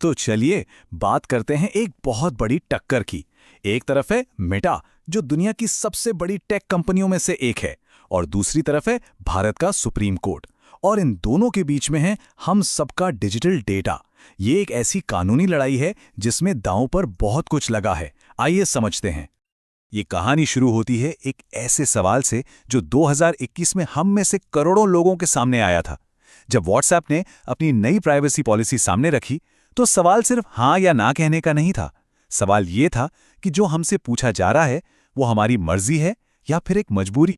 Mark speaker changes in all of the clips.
Speaker 1: तो चलिए बात करते हैं एक बहुत बड़ी टक्कर की। एक तरफ है मेटा, जो दुनिया की सबसे बड़ी टेक कंपनियों में से एक है, और दूसरी तरफ है भारत का सुप्रीम कोर्ट। और इन दोनों के बीच में है हम सबका डिजिटल डेटा। ये एक ऐसी कानूनी लड़ाई है जिसमें दांव पर बहुत कुछ लगा है। आइए समझते हैं। ये कहानी शुरू होती है एक ऐसे सवाल से जो 2021 में हम में से करोड़ों लोगों के सामने आया था। जब व्हाट्सएप ने अपनी नई प्राइवेसी पॉलिसी सामने रखी, तो सवाल सिर्फ हाँ या ना कहने का नहीं था। सवाल ये था कि जो हमसे पूछा जा रहा है वो हमारी मर्जी है या फिर एक मजबूरी।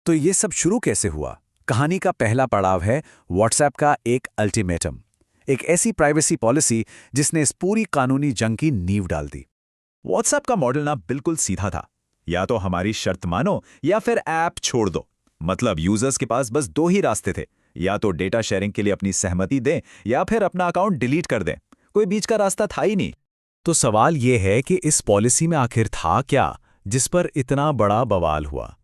Speaker 1: तो ये सब शुरू कैसे हुआ? कहानी का पहला पड़ाव है व्हाट्सएप का एक अल्टीमेटम, एक ऐसी प्राइवेसी पॉलिसी जिसने इस पूरी कानूनी जंग की नींव डाल दी। व्हाट्सएप का मॉडल ना बिल्कुल सीधा था, या तो हमारी शर्त मानो या फिर ऐप छोड़ दो। मतलब यूजर्स के पास बस दो ही रास्ते थे, या तो डेटा शेयरिंग के लिए अपनी सहमति दें या फिर अपना अकाउंट डिलीट कर दें। कोई बीच का रास्ता था ही नहीं। तो सवाल यह है कि इस पॉलिसी में आखिर था क्या जिस पर इतना बड़ा बवाल हुआ?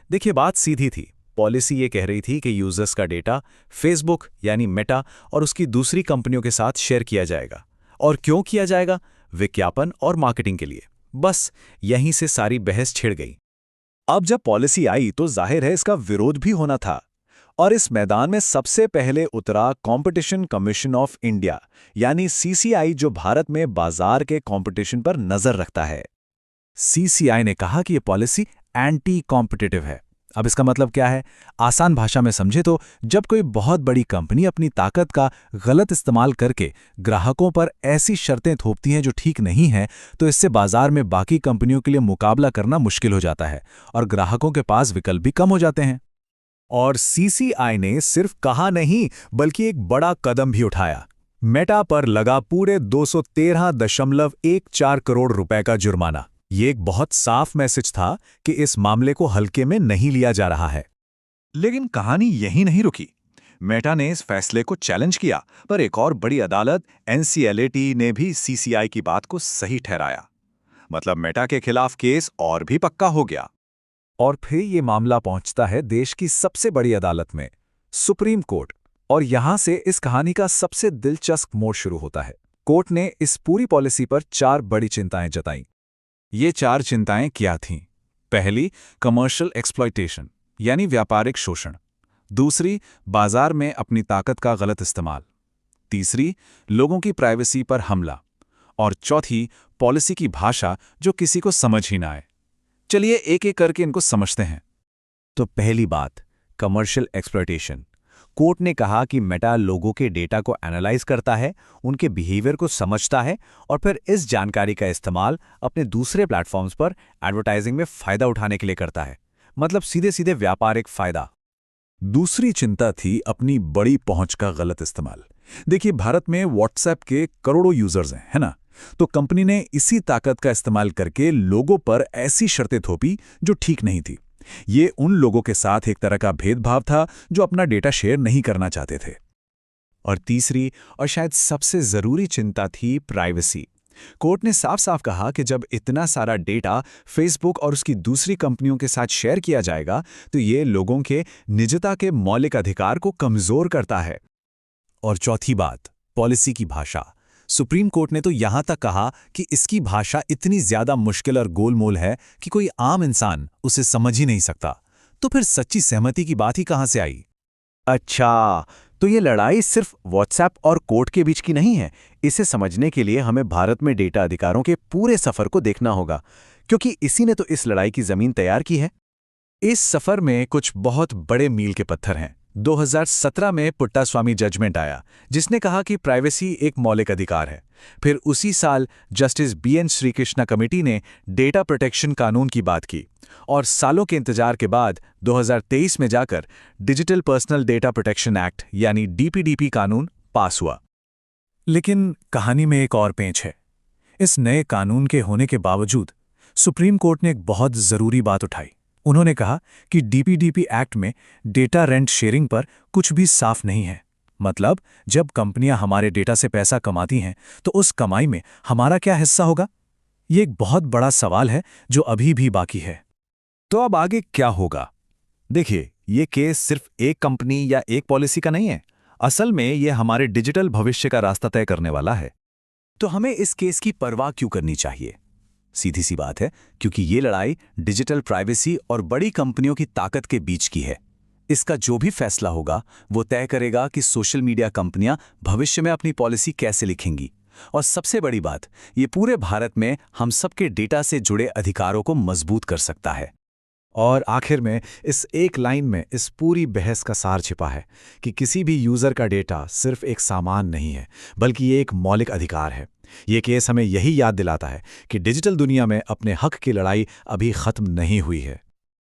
Speaker 1: देखिए, बात सीधी थी। पॉलिसी ये कह रही थी कि यूजर्स का डेटा फेसबुक यानी मेटा और उसकी दूसरी कंपनियों के साथ शेयर किया जाएगा। और क्यों किया जाएगा? विज्ञापन और मार्केटिंग के लिए। बस यहीं से सारी बहस छिड़ गई। अब जब पॉलिसी आई तो जाहिर है इसका विरोध भी होना था। और इस मैदान में सबसे पहले उतरा कंपटीशन कमीशन ऑफ इंडिया यानी सीसीआई, जो भारत में बाजार के कंपटीशन पर नजर रखता है। सीसीआई ने कहा कि यह पॉलिसी एंटी कॉम्पिटिटिव है। अब इसका मतलब क्या है? आसान भाषा में समझे तो जब कोई बहुत बड़ी कंपनी अपनी ताकत का गलत इस्तेमाल करके ग्राहकों पर ऐसी शर्तें थोपती हैं जो ठीक नहीं है, तो इससे बाजार में बाकी कंपनियों के लिए मुकाबला करना मुश्किल हो जाता है और ग्राहकों के पास विकल्प भी कम हो जाते हैं। और सीसीआई ने सिर्फ कहा नहीं, बल्कि एक बड़ा कदम भी उठाया। मेटा पर लगा पूरे 213.14 करोड़ रुपए का जुर्माना। ये एक बहुत साफ मैसेज था कि इस मामले को हल्के में नहीं लिया जा रहा है। लेकिन कहानी यहीं नहीं रुकी। मेटा ने इस फैसले को चैलेंज किया, पर एक और बड़ी अदालत एनसीएलएटी ने भी सीसीआई की बात को सही ठहराया। मतलब मेटा के खिलाफ केस और भी पक्का हो गया। और फिर ये मामला पहुंचता है देश की सबसे बड़ी अदालत में, सुप्रीम कोर्ट। और यहां से इस कहानी का सबसे दिलचस्प मोड़ शुरू होता है। कोर्ट ने इस पूरी पॉलिसी पर 4 बड़ी चिंताएं जताईं। ये 4 चिंताएं क्या थीं? पहली, कमर्शियल एक्सप्लॉयटेशन यानी व्यापारिक शोषण। दूसरी, बाजार में अपनी ताकत का गलत इस्तेमाल। तीसरी, लोगों की प्राइवेसी पर हमला। और चौथी, पॉलिसी की भाषा जो किसी को समझ ही ना आए। चलिए एक एक करके इनको समझते हैं। तो पहली बात, कमर्शियल एक्सप्लॉयटेशन। कोर्ट ने कहा कि मेटा लोगों के डेटा को एनालाइज करता है, उनके बिहेवियर को समझता है और फिर इस जानकारी का इस्तेमाल अपने दूसरे प्लेटफॉर्म्स पर एडवर्टाइजिंग में फायदा उठाने के लिए करता है। मतलब सीधे सीधे व्यापारिक फायदा। दूसरी चिंता थी अपनी बड़ी पहुंच का गलत इस्तेमाल। देखिए, भारत में व्हाट्सएप के करोड़ों यूजर्स हैं, है ना? तो कंपनी ने इसी ताकत का इस्तेमाल करके लोगों पर ऐसी शर्तें थोपी जो ठीक नहीं थी। ये उन लोगों के साथ एक तरह का भेदभाव था जो अपना डेटा शेयर नहीं करना चाहते थे। और तीसरी और शायद सबसे जरूरी चिंता थी प्राइवेसी। कोर्ट ने साफ साफ कहा कि जब इतना सारा डेटा फेसबुक और उसकी दूसरी कंपनियों के साथ शेयर किया जाएगा, तो ये लोगों के निजता के मौलिक अधिकार को कमजोर करता है। और चौथी बात, पॉलिसी की भाषा। सुप्रीम कोर्ट ने तो यहां तक कहा कि इसकी भाषा इतनी ज्यादा मुश्किल और गोलमोल है कि कोई आम इंसान उसे समझ ही नहीं सकता। तो फिर सच्ची सहमति की बात ही कहां से आई? अच्छा, तो ये लड़ाई सिर्फ व्हाट्सएप और कोर्ट के बीच की नहीं है। इसे समझने के लिए हमें भारत में डेटा अधिकारों के पूरे सफर को देखना होगा, क्योंकि इसी ने तो इस लड़ाई की जमीन तैयार की है। इस सफर में कुछ बहुत बड़े मील के पत्थर हैं। 2017 में पुट्टास्वामी जजमेंट आया, जिसने कहा कि प्राइवेसी एक मौलिक अधिकार है। फिर उसी साल जस्टिस बीएन श्रीकृष्णा कमेटी ने डेटा प्रोटेक्शन कानून की बात की। और सालों के इंतजार के बाद 2023 में जाकर digital personal data protection act यानी डीपीडीपी कानून पास हुआ। लेकिन कहानी में एक और पेंच है। इस नए कानून के होने के बावजूद सुप्रीम कोर्ट ने एक बहुत जरूरी बात उठाई। उन्होंने कहा कि डीपीडीपी एक्ट में डेटा रेंट शेयरिंग पर कुछ भी साफ नहीं है। मतलब जब कंपनियां हमारे डेटा से पैसा कमाती हैं, तो उस कमाई में हमारा क्या हिस्सा होगा? ये एक बहुत बड़ा सवाल है जो अभी भी बाकी है। तो अब आगे क्या होगा? देखिए, ये केस सिर्फ एक कंपनी या एक पॉलिसी का नहीं है। असल में ये हमारे डिजिटल भविष्य का रास्ता तय करने वाला है। तो हमें इस केस की परवाह क्यों करनी चाहिए? सीधी सी बात है, क्योंकि ये लड़ाई डिजिटल प्राइवेसी और बड़ी कंपनियों की ताकत के बीच की है। इसका जो भी फैसला होगा वो तय करेगा कि सोशल मीडिया कंपनियां भविष्य में अपनी पॉलिसी कैसे लिखेंगी। और सबसे बड़ी बात, ये पूरे भारत में हम सबके डेटा से जुड़े अधिकारों को मजबूत कर सकता है।
Speaker 2: और आखिर में इस एक लाइन में इस पूरी बहस का सार छिपा है कि किसी भी यूज़र का डेटा सिर्फ एक सामान नहीं है, बल्कि ये एक मौलिक अधिकार है। ये केस हमें यही याद दिलाता है कि डिजिटल दुनिया में अपने हक की लड़ाई अभी ख़त्म नहीं हुई है।